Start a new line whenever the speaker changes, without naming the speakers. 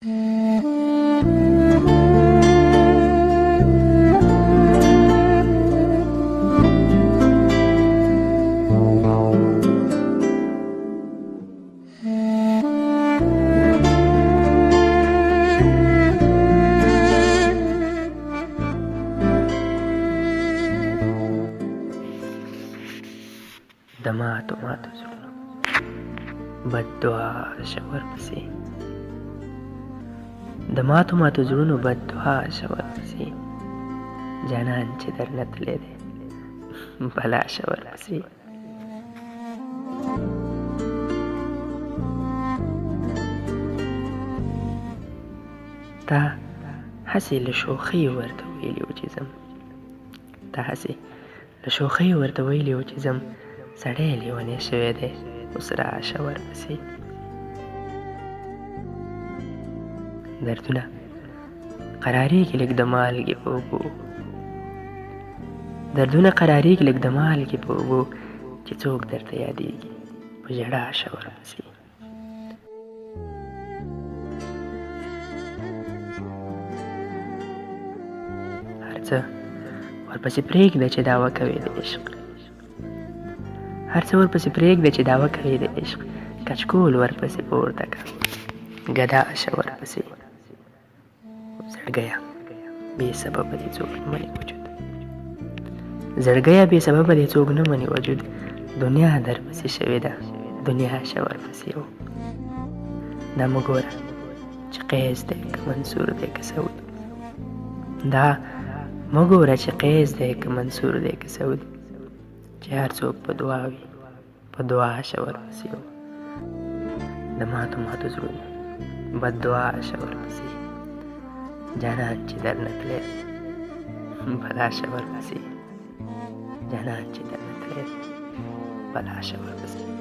د ماتو ماتو زړونو بد دعا شه ورپسې، د ماتو ماتو زړونو بد دعا شه ورپسې، جانان چې درنه تللی دی بلا شه ورپسې. تا هسې له شوخۍ ورته ویلي و چې ځم، تا هسې له شوخۍ ورته ویلي و چې ځم، سړی لیونی شوی دی اوس راشه ورپسې. دردونه قرارېږي لږ د مالګې په اوبو، دردونه قرارېږي لږ د مالګې په اوبو، چې څوک درته یادېږي په ژړا شه ورپسې. هر څه ورپسې پرېږده چې دعوه کوې د عشق، هر څه ورپسې پرېږده چې دعوه کوې د عشق، کچکول ورپسې پورته کړه ګدا شه ورپسې. زړګیه بې سببه دې څوک نه مني وجود، زړګیه بې سببه دې څوک نه مني وجود، دنیا درپسې شوې ده دنیا شه ورپسې. دا مه ګوره چې قیس دی که منصور دی که سعود، دا مه ګوره چې قیس دی که منصور دی که سعود، چې هر څوک په دعا وي په دعا شه ورپسې. د ماتو ماتو زړونو بد دعا شه ورپسې، جانان چې درنه تللی بلا شه ورپسې، جانان چې درنه تللی بلا شه ورپسې.